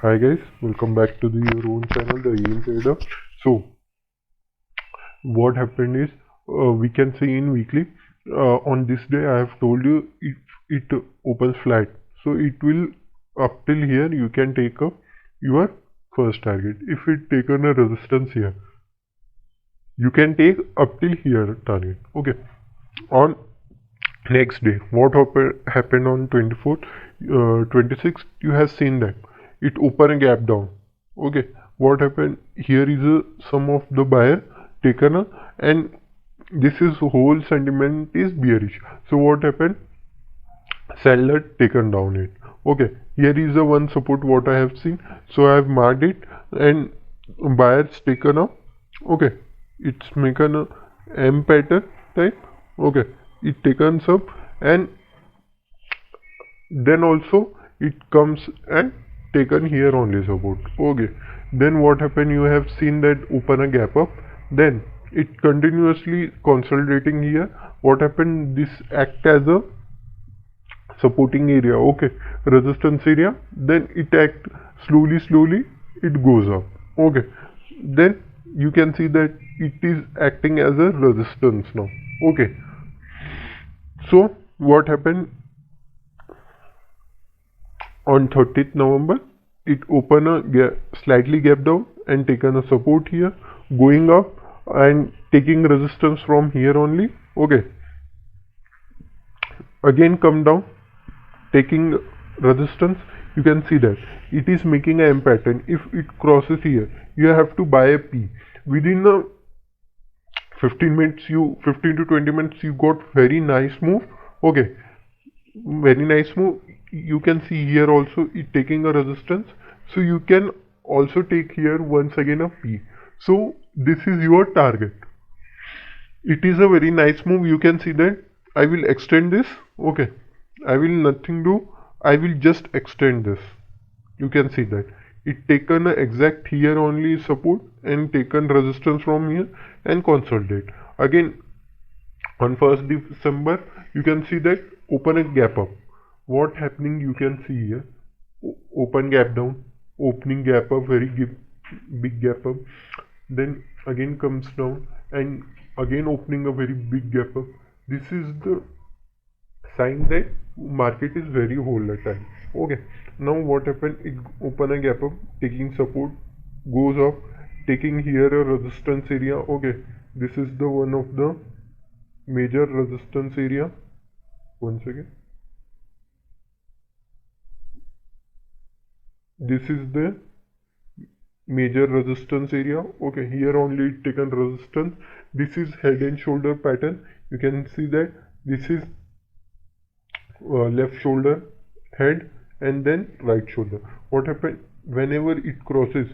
Hi guys, welcome back to your own channel, the Yield Trader. So what happened is we can see in weekly on this day I have told you if it opens flat, so it will up till here you can take up your first target. If it taken a resistance here, you can take up till here target. Okay. On next day, what happened on 24th, 26th? You have seen that it opened a gap down. Okay, what happened here is a sum of the buyer taken a, and this is whole sentiment is bearish. So what happened? Seller taken down it. Okay, here is the one support what I have seen. So I have marked it and buyers taken up. Okay, it's making a M pattern type. Okay, it takens up and then also it comes and taken here only support. Okay, then what happened? You have seen that open a gap up, then it continuously consolidating here. What happened? This act as a supporting area. Okay, resistance area, then it act slowly it goes up. Okay, then you can see that it is acting as a resistance now. Okay, so what happened on 30th November? It opened a slightly gap down and taken a support here, going up and taking resistance from here only. Okay, again come down, taking resistance. You can see that it is making a M pattern. If it crosses here, you have to buy a P. Within the 15 to 20 minutes you got very nice move. Okay, very nice move. You can see here also it taking a resistance, so you can also take here once again a P. So this is your target. It is a very nice move. You can see that I will extend this. Okay, I will nothing do, I will just extend this. You can see that it taken a exact here only support and taken resistance from here and consolidate again on 1st December. You can see that open a gap up. What happening? You can see here open gap down, opening gap up, very big gap up, then again comes down and again opening a very big gap up. This is the sign that market is very volatile. Okay, now what happened? It open a gap up, taking support, goes up, taking here a resistance area. Okay, this is the one of the major resistance area. Once again, this is the major resistance area. Okay, here only it taken resistance. This is head and shoulder pattern. You can see that this is left shoulder, head, and then right shoulder. What happened? Whenever it crosses,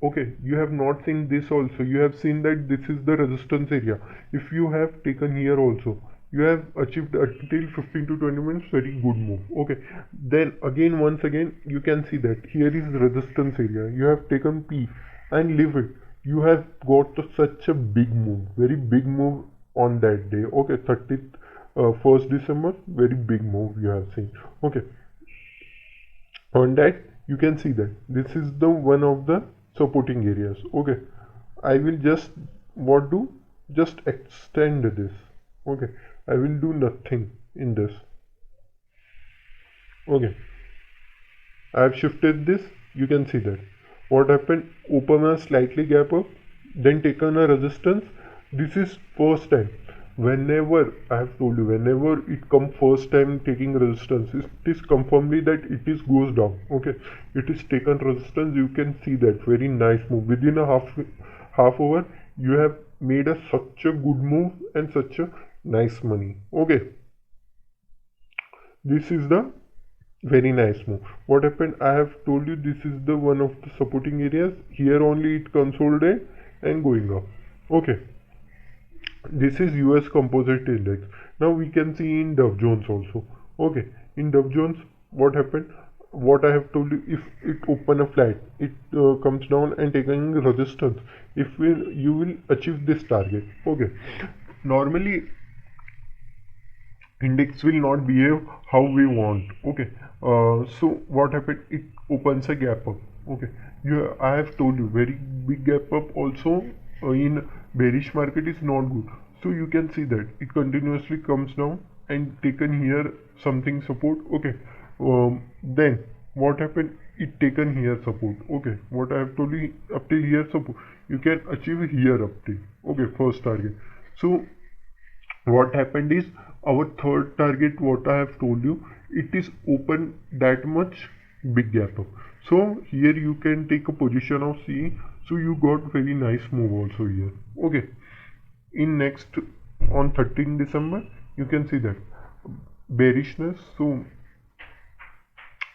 okay, you have not seen this also, you have seen that this is the resistance area. If you have taken here also, you have achieved until 15 to 20 minutes very good move. Okay, then again once again you can see that here is resistance area. You have taken P and leave it. You have got such a big move, very big move on that day. Okay, 30th 1st December, very big move you have seen. Okay, on that you can see that this is the one of the supporting areas. Okay, I will just what do just extend this. Okay, I will do nothing in this. Okay, I have shifted this. You can see that what happened? Open a slightly gap up, then taken a resistance. This is first time. Whenever I have told you, whenever it come first time taking resistance, it is confirmly that it is goes down. Okay, it is taken resistance. You can see that very nice move within a half hour. You have made such a good move and such a nice money. Okay, this is the very nice move. What happened? I have told you this is the one of the supporting areas. Here only it consolidated and going up. Okay, this is US Composite Index. Now we can see in Dow Jones also. Okay, in Dow Jones what happened? What I have told you, if it open a flat, it comes down and taking resistance. If you will achieve this target. Okay, normally index will not behave how we want. Okay, so what happened? It opens a gap up. Okay, I have told you very big gap up also in bearish market is not good. So you can see that it continuously comes down and taken here something support. Okay, then what happened? It taken here support. Okay, what I have told you up till here support, you can achieve here up till. Okay, first target. So what happened is our third target, what I have told you, it is open that much big gap up. So here you can take a position of C. So you got very nice move also here. Okay, in next on 13 December you can see that bearishness. So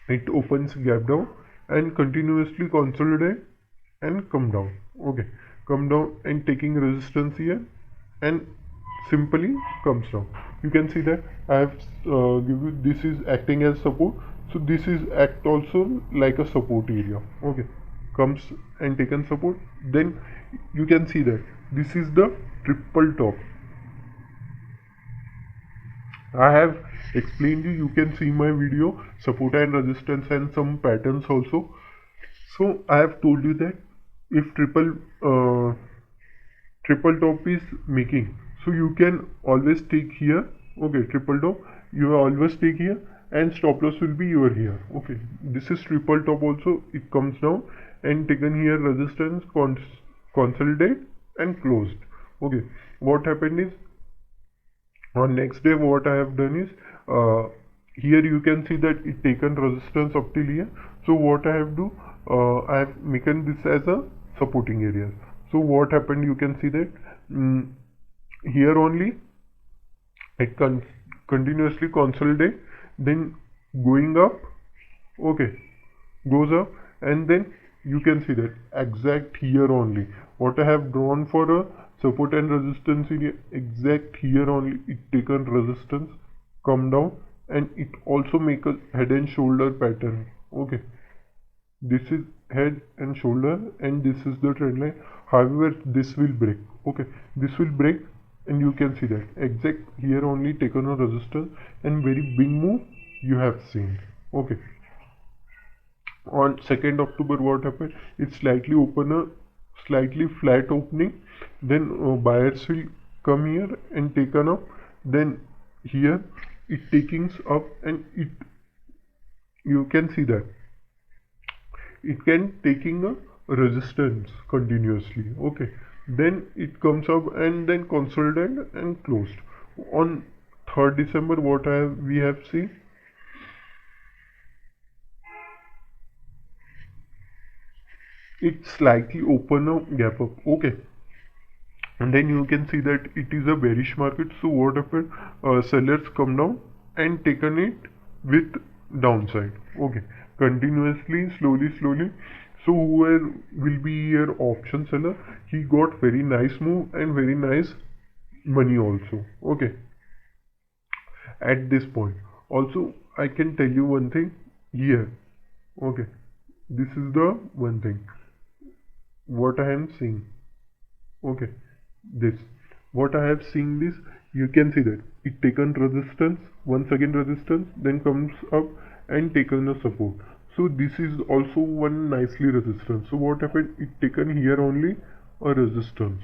it opens gap down and continuously consolidate and come down. Okay, come down and taking resistance here and simply comes down. You can see that I have give you, this is acting as support. So this is act also like a support area. Okay, comes and taken support. Then you can see that this is the triple top. I have explained you can see my video support and resistance and some patterns also. So I have told you that if triple top is making, so you can always take here. Okay, triple top you always take here and stop loss will be over here. Okay, this is triple top also, it comes down and taken here resistance, consolidate and closed. Okay, what happened is on next day what I have done is here you can see that it taken resistance up till here. So what I have do, I have making this as a supporting area. So what happened, you can see that here only it continuously consolidate, then going up. Okay, goes up and then you can see that exact here only what I have drawn for a support and resistance area, exact here only it taken resistance, come down and it also make a head and shoulder pattern. Okay, this is head and shoulder and this is the trend line. However, this will break. Okay, this will break and you can see that exact here only taken a resistance and very big move you have seen. Okay, on 2nd October what happened, it slightly open a slightly flat opening, then buyers will come here and taken up, then here it takings up and it, you can see that it can taking a resistance continuously. Okay, then it comes up and then consolidate and closed. On 3rd December what we have seen, it slightly open a gap up. Okay, and then you can see that it is a bearish market. So what happened, sellers come down and taken it with downside. Okay, continuously slowly. So whoever will be your option seller, he got very nice move and very nice money also. Okay, at this point also I can tell you one thing here. Okay, this is the one thing what I am seeing. Okay, this what I have seen, this you can see that it taken resistance, once again resistance, then comes up and taken a support. So this is also one nicely resistance. So what happened, it taken here only a resistance.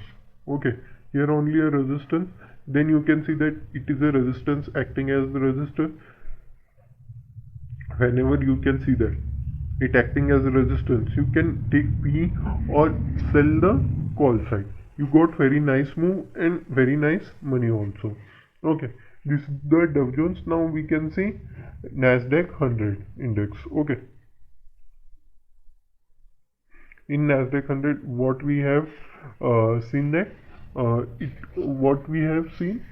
Okay, here only a resistance, then you can see that it is a resistance acting as the resistance. Whenever you can see that it acting as a resistance, you can take P or sell the call side. You got very nice move and very nice money also. Okay, this is the Dow Jones. Now we can see Nasdaq 100 index. Okay, in Nasdaq 100 what we have seen that what we have seen,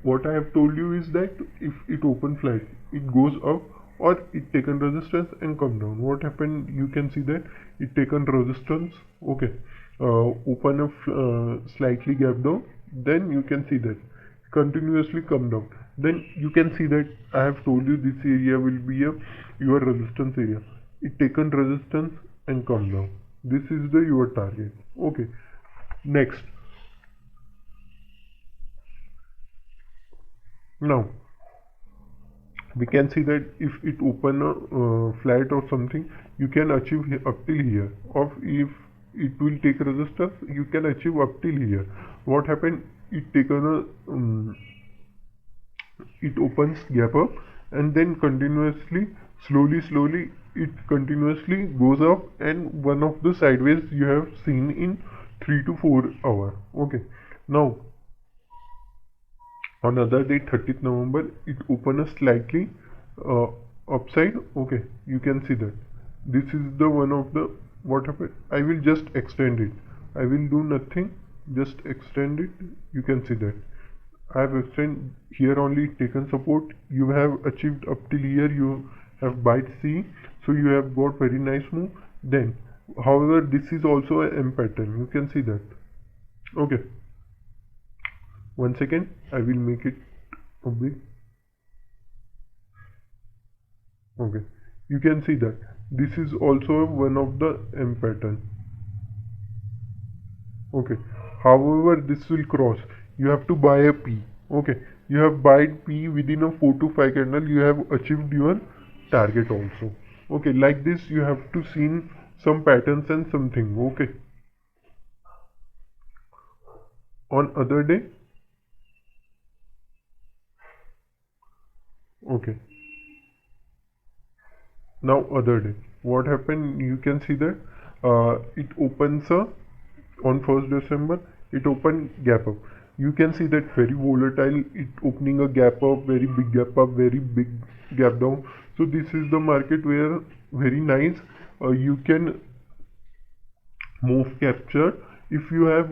what I have told you is that if it open flat, it goes up or it taken resistance and come down. What happened, you can see that it taken resistance. Okay, open up slightly gap down, then you can see that continuously come down. Then you can see that I have told you this area will be your resistance area. It taken resistance and come down. This is the your target. Okay, next, now we can see that if it open a flat or something, you can achieve up till here. Or if it will take resistance, you can achieve up till here. What happened? It taken a it opens gap up, and then continuously, slowly it continuously goes up, and one of the sideways you have seen in 3 to 4 hour. Okay, now on other day, 30th November, it opened a slightly uh, upside. Okay, you can see that this is the one of the what happened. I will just extend it. I will do nothing, just extend it. You can see that I have extended here, only taken support. You have achieved up till here. You have bite C, so you have got very nice move. Then, however, this is also a M pattern. You can see that. Okay. One second, I will make it big. Okay, you can see that this is also one of the M pattern. Okay, however, this will cross. You have to buy a P. Okay, you have bought P within a 4 to 5 candle. You have achieved your target also. Okay, like this, you have to see some patterns and something. Okay, on other day. Okay, now other day, what happened? You can see that it opens on 1st December. It opened gap up. You can see that very volatile. It opening a gap up, very big gap up, very big gap down. So this is the market where very nice. You can move capture if you have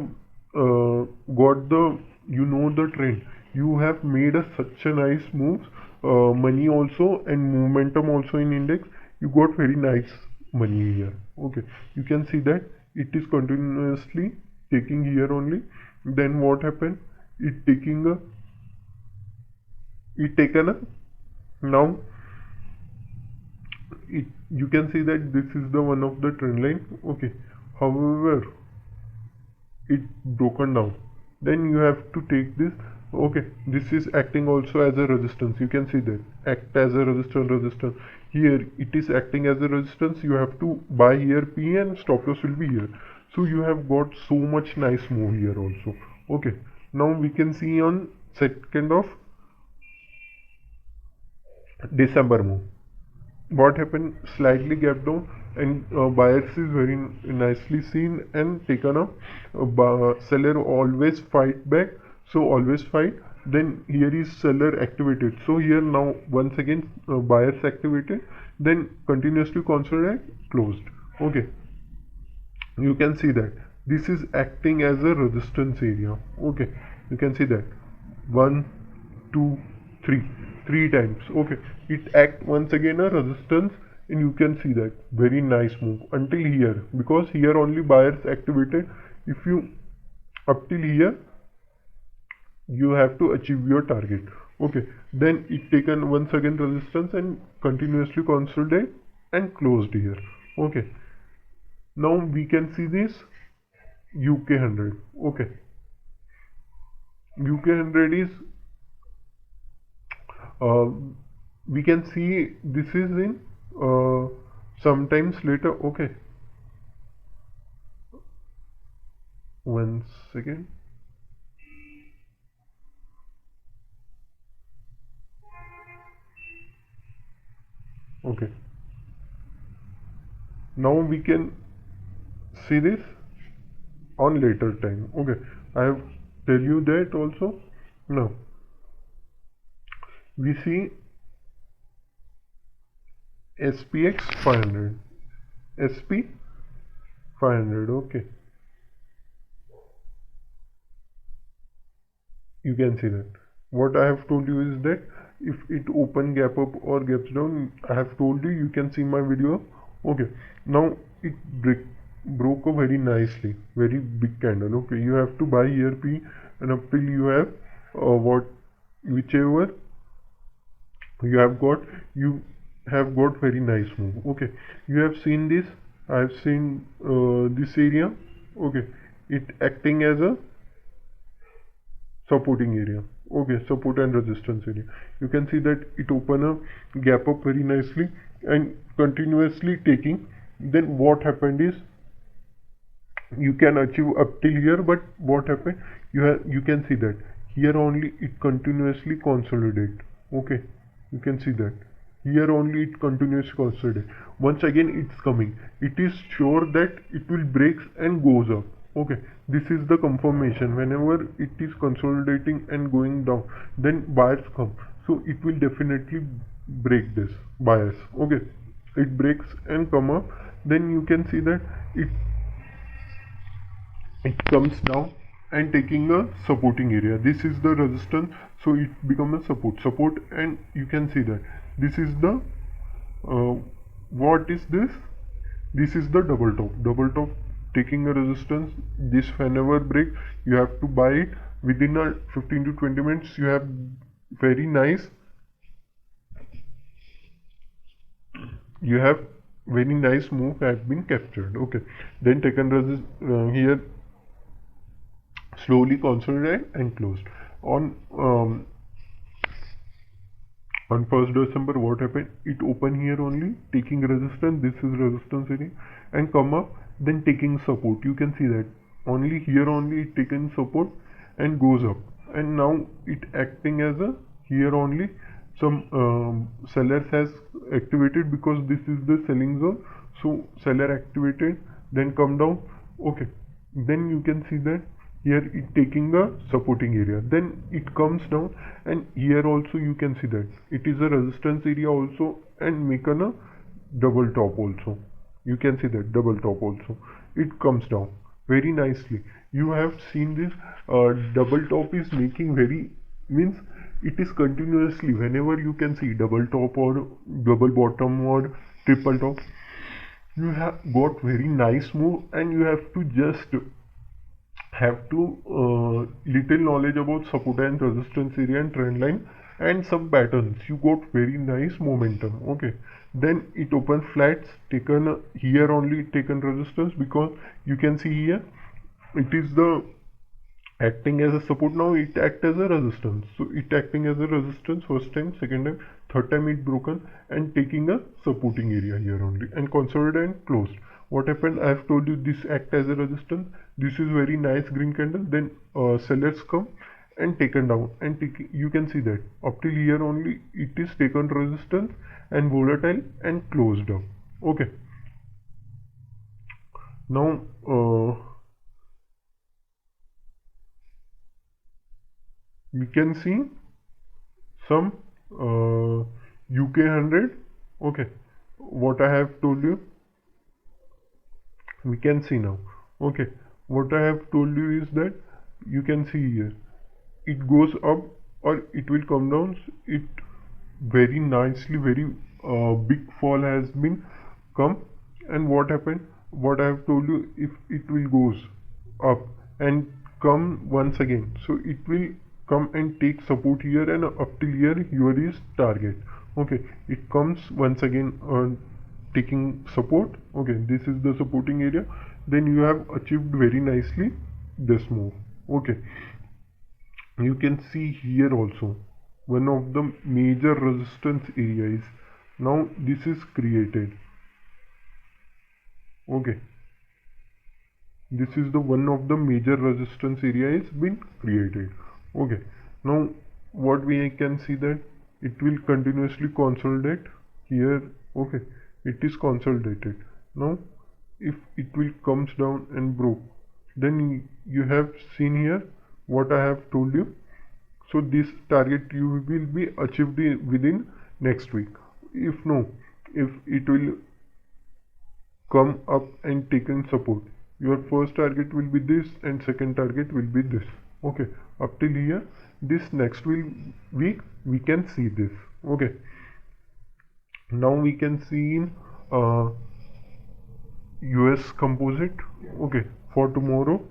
got the the trend. You have made such a nice moves, money also and momentum also in index. You got very nice money here. Okay, you can see that it is continuously taking here only. Then what happened? It taking a it taken a now you can see that this is the one of the trend line. Okay, however, it broken down. Then you have to take this. Okay, this is acting also as a resistance. You can see that act as a resistance. Here it is acting as a resistance. You have to buy here P, and stop loss will be here. So you have got so much nice move here also. Okay, now we can see on 2nd of December move. What happened? Slightly gap down, and buyers is very nicely seen and taken up. Seller always fight back, so always fight. Then here is seller activated. So here now once again buyers activated. Then continuously consolidate closed. Okay, you can see that this is acting as a resistance area. Okay, you can see that 1, 2, 3, 3 times. Okay, it act once again a resistance, and you can see that very nice move until here, because here only buyers activated. If you up till here, you have to achieve your target. Okay, then it taken once again resistance and continuously consolidate and closed here. Okay, now we can see this UK 100. Okay, UK 100 is we can see this is in sometimes later. Okay, one second. Okay, now we can see this on later time. Okay, I have tell you that also. Now we see SPX 500, SP 500. Okay, you can see that what I have told you is that if it open gap up or gaps down, I have told you, you can see my video. Okay, now it broke up very nicely, very big candle. Okay, you have to buy here P, and up till you have whichever you have got, you have got very nice move. Okay, you have seen this. I have seen this area. Okay, it acting as a supporting area. Okay, support and resistance area. You can see that it open a gap up very nicely and continuously taking. Then what happened is you can achieve up till here, but what happened, you can see that here only it continuously consolidate. Okay, you can see that here only it continuously consolidate. Once again it's coming, it is sure that it will breaks and goes up. Okay, this is the confirmation. Whenever it is consolidating and going down, then buyers come, so it will definitely break this bias. Okay, it breaks and come up, then you can see that it comes down and taking a supporting area. This is the resistance, so it becomes a support, and you can see that this is the uh, what is this, this is the double top taking a resistance. This whenever break, you have to buy it within a 15 to 20 minutes. You have very nice, you have very nice move have been captured. Okay, then taken resist here, slowly consolidated and closed on 1st December. What happened, it opened here only taking resistance, this is resistance area, and come up, then taking support. You can see that only here only it taken support and goes up, and now it acting as a here only some sellers has activated, because this is the selling zone, so seller activated, then come down. Okay, then you can see that here it taking a supporting area, then it comes down, and here also you can see that it is a resistance area also, and make a double top also. You can see that double top also, it comes down very nicely. You have seen this double top is making very, means it is continuously, whenever you can see double top or double bottom or triple top, you have got very nice move, and you have to just have to little knowledge about support and resistance area and trend line and some patterns. You got very nice momentum. Okay, then it open flats, taken here only taken resistance, because you can see here it is the acting as a support, now it act as a resistance. So it acting as a resistance first time, second time, third time it broken and taking a supporting area here only and consolidated and closed. What happened, I have told you this act as a resistance, this is very nice green candle, then sellers come and taken down, and you can see that up till here only it is taken resistance and volatile and closed up. Okay, now we can see some UK 100. Okay, what I have told you we can see now. Okay, what I have told you is that you can see here it goes up or it will come down. It very nicely, very big fall has been come, and what happened, what I have told you, if it will goes up and come once again, so it will come and take support here, and up till here is target. Okay, it comes once again taking support. Okay, this is the supporting area, then you have achieved very nicely this move. Okay, you can see here also one of the major resistance areas, now this is created. Okay, this is the one of the major resistance area is been created. Okay, now what we can see that it will continuously consolidate here. Okay, it is consolidated. Now if it will comes down and broke, then you have seen here what I have told you. So this target you will be achieved within next week. If no, if it will come up and taken support, your first target will be this and second target will be this. Okay, up till here, this next week we can see this. Okay, now we can see in US composite. Okay, for tomorrow